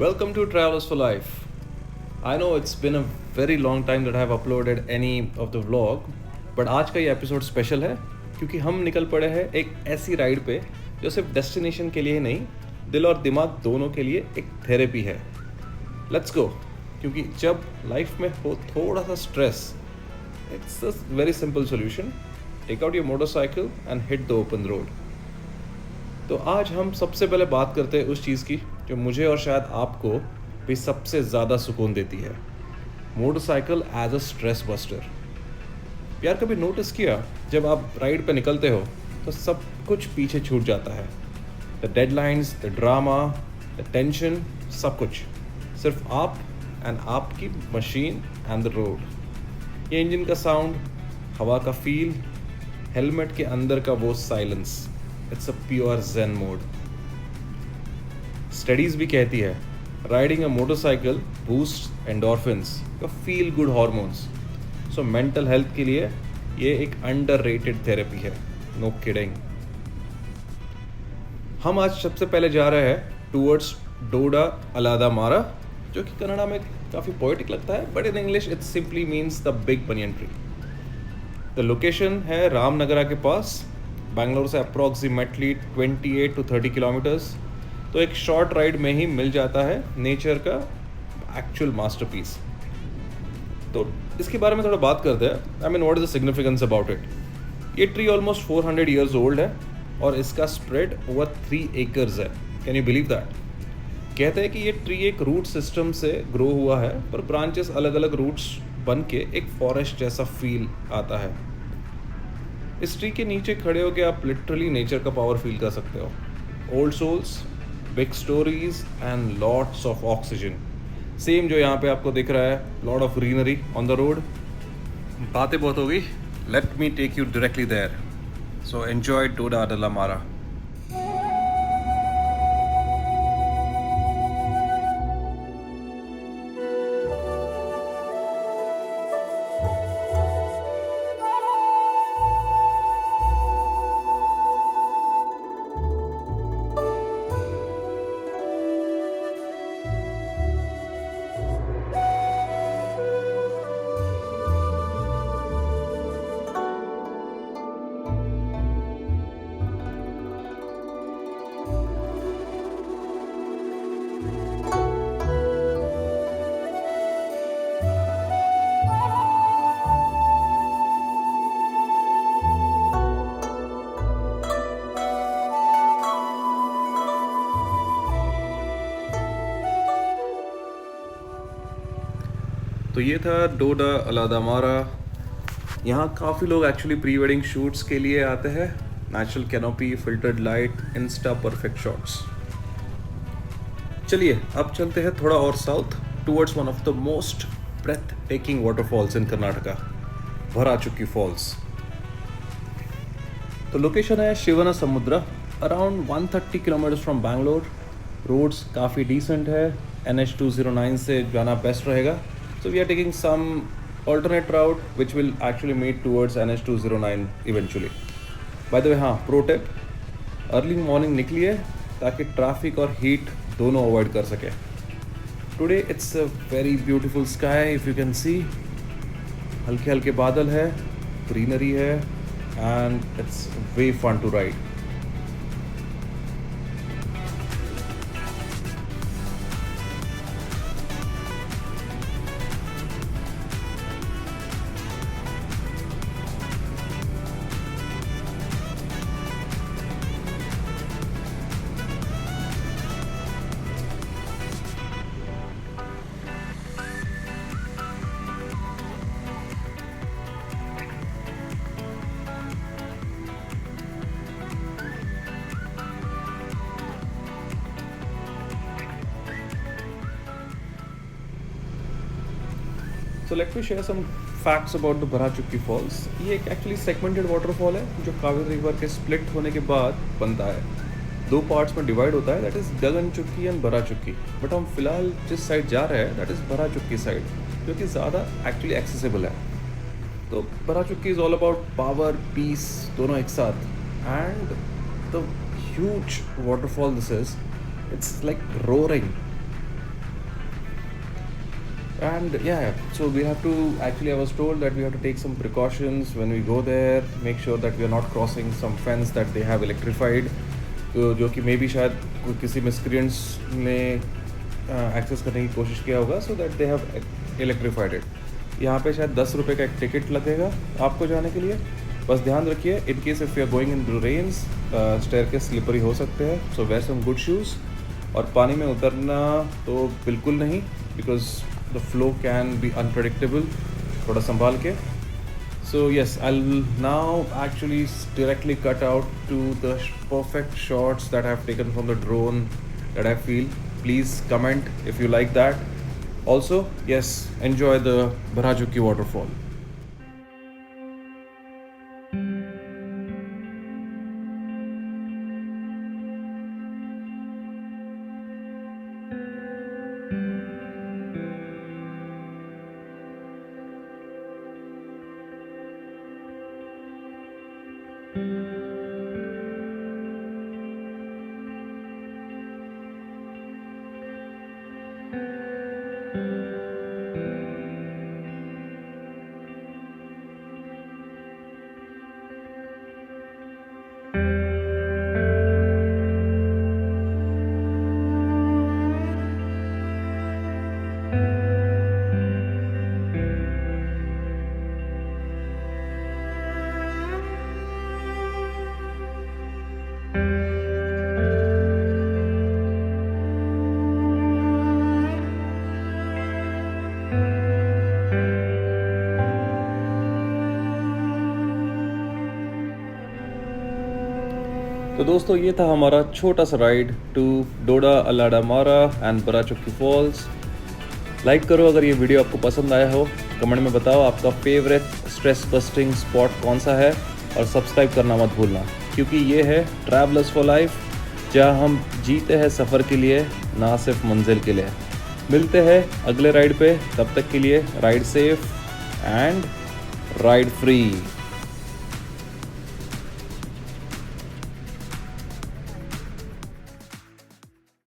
Welcome to Travelers for Life. I know it's been a very long time that I have uploaded any of the vlog, but आज का ये episode special है क्योंकि हम निकल पड़े हैं एक ऐसी राइड पे जो सिर्फ डेस्टिनेशन के लिए ही नहीं, दिल और दिमाग दोनों के लिए एक थेरेपी है. Let's go. क्योंकि जब लाइफ में हो थोड़ा सा stress, it's a very simple solution. Take out your motorcycle and hit the open road. तो आज हम सबसे पहले बात करते हैं उस चीज़ की जो मुझे और शायद आपको भी सबसे ज़्यादा सुकून देती है. Motorcycle as a stress buster. यार कभी नोटिस किया जब आप राइड पे निकलते हो तो सब कुछ पीछे छूट जाता है. The deadlines, the drama, the tension, सब कुछ सिर्फ आप एंड आपकी मशीन एंड द रोड. ये इंजन का साउंड, हवा का फील, हेलमेट के अंदर का वो silence. It's a pure zen mode. Studies भी कहती है riding a motorcycle boost endorphins, your feel good hormones. So mental health के लिए ये एक अंडररेटेड थेरेपी है. No kidding. हम आज सबसे पहले जा रहे हैं टूवर्ड्स डोडा अलादामारा, जो कि कन्नड़ा में काफ़ी पोएटिक लगता है, but in English it simply means the big banyan tree. The location है रामनगरा के पास, बैंगलोर से अप्रॉक्सीमेटली 28 to 30 किलोमीटर्स. तो एक शॉर्ट राइड में ही मिल जाता है नेचर का एक्चुअल मास्टरपीस. तो इसके बारे में थोड़ा बात करते हैं. I mean what is the significance about it. ये ट्री ऑलमोस्ट 400 ईयर्स ओल्ड है और इसका स्प्रेड ओवर 3 acres है. Can you believe that. कहते हैं कि ये ट्री एक रूट सिस्टम से ग्रो हुआ है, पर ब्रांचेस अलग अलग रूट्स बन के एक फॉरेस्ट जैसा फील आता है. इस ट्री के नीचे खड़े होकर आप लिटरली नेचर का पावर फील कर सकते हो. Old souls, big stories and lots of oxygen. Same जो यहाँ पे आपको दिख रहा है, lot of greenery on the road. बातें बहुत हो गई, let me take you directly there. So enjoy Dodda Aladamara. तो ये था डोडा अलादामारा. यहाँ काफ़ी लोग एक्चुअली प्री वेडिंग शूट्स के लिए आते हैं. Natural canopy, filtered light, insta perfect shots. चलिए अब चलते हैं थोड़ा और south towards one of the most breath taking waterfalls in Karnataka, Bharachukki falls. तो लोकेशन है Shivana Samudra, around 130 kilometres from Bangalore. Roads काफ़ी डिसेंट है. NH 209 से जाना बेस्ट रहेगा. So we are taking some alternate route which will actually meet towards NH 209 eventually. By the way, हाँ pro tip, early morning निकलिए ताकि ट्रैफिक और हीट दोनों अवॉइड कर सके. Today it's a very beautiful sky. If you can see, हल्के हल्के बादल है, ग्रीनरी है and it's way fun to ride. So let me share some facts about the Bharachukki falls. ये एक एक्चुअली सेगमेंटेड वाटरफॉल है जो कावेरी रिवर के स्प्लिट होने के बाद बनता है. 2 पार्ट्स में डिवाइड होता है, दैट इज़ गगनचुक्की एंड भराचुक्की. बट हम फिलहाल जिस साइड जा रहे हैं दैट इज़ भराचुक्की साइड, जो कि ज़्यादा एक्चुअली एक्सेसिबल है. तो Bharachukki is all about power, peace, दोनों एक साथ. And the huge waterfall this is, it's like roaring. And yeah, so we have to actually, I was told that we have to take some precautions when we go there, make sure that we are not crossing some fence that they have electrified, जो कि may be शायद किसी miscreants ने access करने की कोशिश किया होगा, so that they have electrified it. यहाँ पे शायद 10 रुपये का एक टिकट लगेगा आपको जाने के लिए। बस ध्यान रखिए, in case if you are going in the rains, stair के स्लिपरी हो सकते हैं, so wear some good shoes. और पानी में उतरना तो बिल्कुल नहीं, because the flow can be unpredictable, थोड़ा संभाल के। So yes, I'll now actually directly cut out to the perfect shots that I've taken from the drone that I feel. Please comment if you like that. Also, yes, enjoy the Barajuki waterfall. तो दोस्तों, ये था हमारा छोटा सा ride to डोडा अलाडा मारा and बराचुकी false. Like करो अगर ये वीडियो आपको पसंद आया हो, कमेंट में बताओ आपका फेवरेट स्ट्रेस बस्टिंग स्पॉट कौन सा है, और सब्सक्राइब करना मत भूलना, क्योंकि ये है ट्रैवलर्स फॉर लाइफ, जहाँ हम जीते हैं सफ़र के लिए, ना सिर्फ मंजिल के लिए। मिलते हैं अगले राइड पे, तब तक के लिए ride safe and ride free.